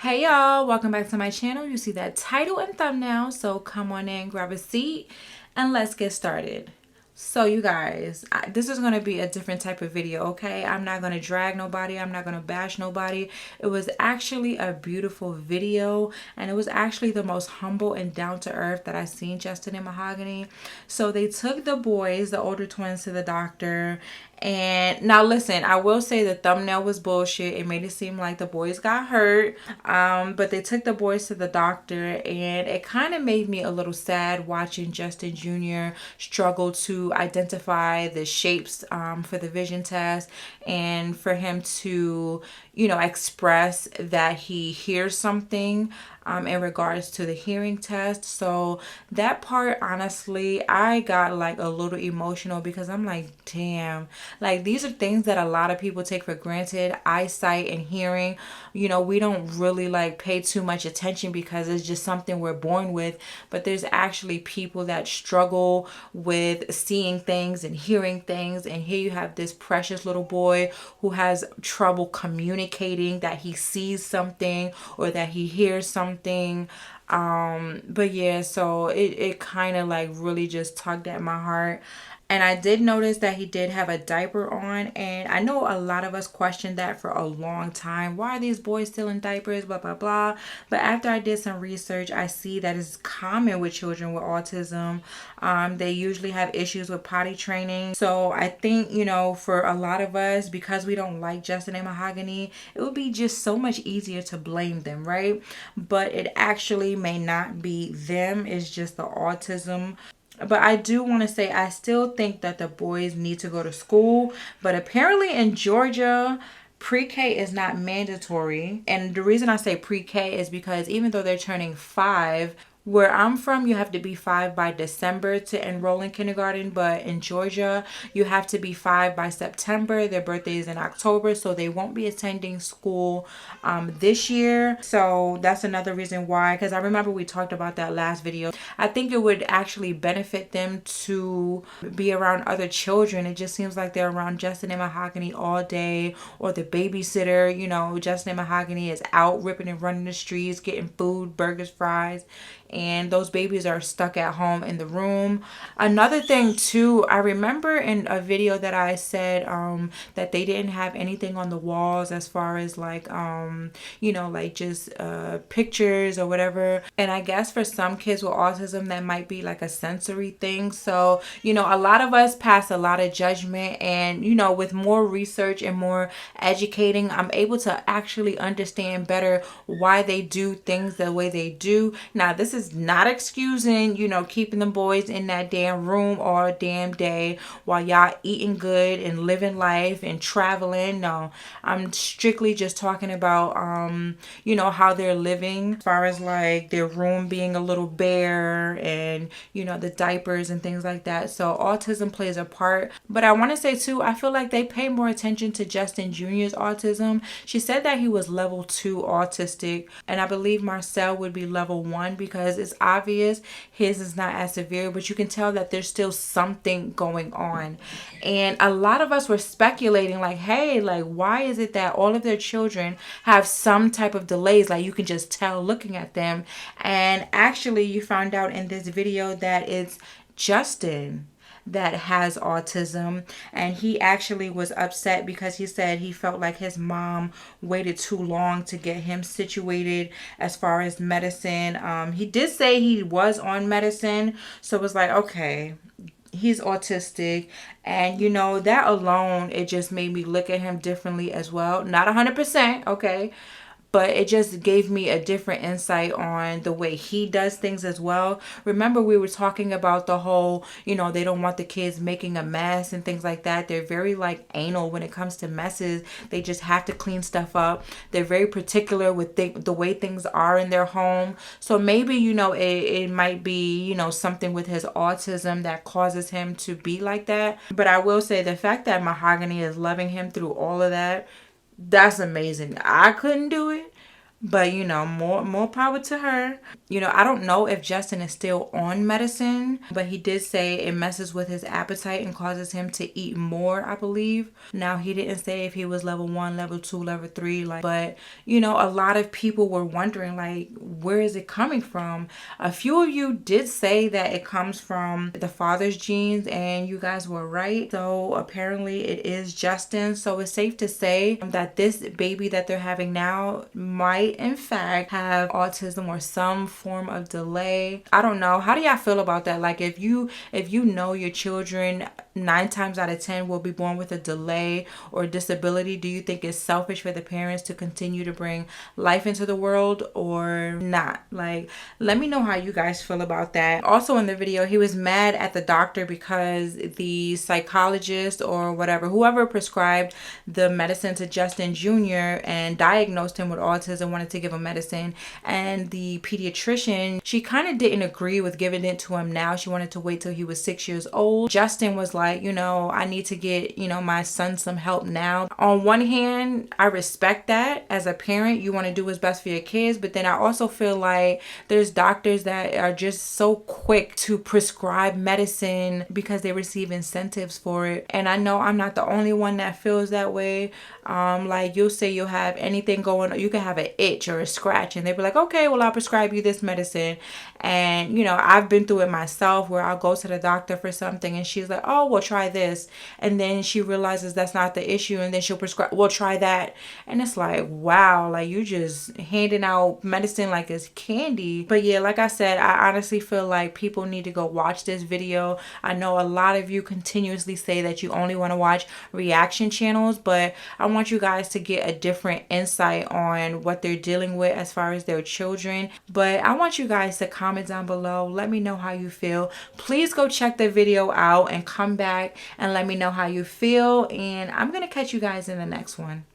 Hey y'all, welcome back to my channel. You see that title and thumbnail, so come on in, grab a seat, and let's get started. So you guys, this is going to be a different type of video, okay? I'm not going to drag nobody. I'm not going to bash nobody. It was actually a beautiful video, and it was actually the most humble and down to earth that I've seen Justin and Mahogany. So they took the boys, the older twins, to the doctor. And now listen, I will say the thumbnail was bullshit. It made it seem like the boys got hurt. But they took the boys to the doctor, and it kind of made me a little sad watching Justin Jr. struggle to identify the shapes for the vision test, and for him to, express that he hears something in regards to the hearing test. So that part, honestly, I got like a little emotional because I'm like, damn, like these are things that a lot of people take for granted. Eyesight and hearing, we don't really like pay too much attention because it's just something we're born with. But there's actually people that struggle with seeing things and hearing things. And here you have this precious little boy who has trouble communicating that he sees something or that he hears something. But yeah, so it kind of like really just tugged at my heart. And I did notice that he did have a diaper on. And I know a lot of us questioned that for a long time. Why are these boys still in diapers? Blah, blah, blah. But after I did some research, I see that it's common with children with autism. They usually have issues with potty training. So I think, for a lot of us, because we don't like Justin and Mahogany, it would be just so much easier to blame them, right? But it actually may not be them. It's just the autism. But I do want to say I still think that the boys need to go to school. But apparently in Georgia, pre-K is not mandatory. And the reason I say pre-K is because even though they're turning 5, where I'm from, you have to be 5 by December to enroll in kindergarten. But in Georgia, you have to be 5 by September. Their birthday is in October, so they won't be attending school this year. So that's another reason why, because I remember we talked about that last video. I think it would actually benefit them to be around other children. It just seems like they're around Justin and Mahogany all day, or the babysitter. Justin and Mahogany is out ripping and running the streets, getting food, burgers, fries, and those babies are stuck at home in the room. Another thing too, I remember in a video that I said that they didn't have anything on the walls as far as like like just pictures or whatever. And I guess for some kids with autism, that might be like a sensory thing. So a lot of us pass a lot of judgment, and with more research and more educating, I'm able to actually understand better why they do things the way they do. Now, this is not excusing, keeping the boys in that damn room all damn day while y'all eating good and living life and traveling. No, I'm strictly just talking about, how they're living as far as like their room being a little bare and, the diapers and things like that. So autism plays a part. But I want to say too, I feel like they pay more attention to Justin Jr.'s autism. She said that he was level 2 autistic, and I believe Marcel would be level 1 because it's obvious his is not as severe, but you can tell that there's still something going on. And a lot of us were speculating like, hey, like why is it that all of their children have some type of delays? Like you can just tell looking at them. And actually you found out in this video that it's Justin that has autism, and he actually was upset because he said he felt like his mom waited too long to get him situated as far as medicine. He did say he was on medicine, so it was like, okay, he's autistic. And that alone, it just made me look at him differently as well. Not 100%, okay, but it just gave me a different insight on the way he does things as well. Remember, we were talking about the whole, they don't want the kids making a mess and things like that. They're very like anal when it comes to messes. They just have to clean stuff up. They're very particular with the way things are in their home. So maybe, it might be, something with his autism that causes him to be like that. But I will say the fact that Mahogany is loving him through all of that, that's amazing. I couldn't do it. But more power to her. I don't know if Justin is still on medicine, but he did say it messes with his appetite and causes him to eat more, I believe. Now, he didn't say if he was level 1, level 2, level 3, like, but a lot of people were wondering, like, where is it coming from? A few of you did say that it comes from the father's genes, and you guys were right. So apparently it is Justin. So it's safe to say that this baby that they're having now might in fact have autism or some form of delay. I don't know. How do y'all feel about that? Like, if you know your children 9 times out of 10 will be born with a delay or disability, do you think it's selfish for the parents to continue to bring life into the world or not? Like, let me know how you guys feel about that. Also in the video, he was mad at the doctor because the psychologist or whatever, whoever prescribed the medicine to Justin Jr. and diagnosed him with autism, wanted to give him medicine, and the pediatrician, she kind of didn't agree with giving it to him now. She wanted to wait till he was 6 years old. Justin was like, I need to get, my son some help now. On one hand, I respect that. As a parent, you want to do what's best for your kids, but then I also feel like there's doctors that are just so quick to prescribe medicine because they receive incentives for it. And I know I'm not the only one that feels that way. Like, you'll say you'll have anything going on, you can have an itch or a scratch, and they'll be like, okay, well, I'll prescribe you this medicine. And I've been through it myself, where I'll go to the doctor for something and she's like, oh, well, try this, and then she realizes that's not the issue, and then she'll prescribe, well, try that. And it's like, wow, like, you just handing out medicine like it's candy. But yeah, like I said, I honestly feel like people need to go watch this video. I know a lot of you continuously say that you only want to watch reaction channels, but I want you guys to get a different insight on what they're dealing with as far as their children. But I want you guys to comment down below. Let me know how you feel. Please go check the video out and come back and let me know how you feel. And I'm going to catch you guys in the next one.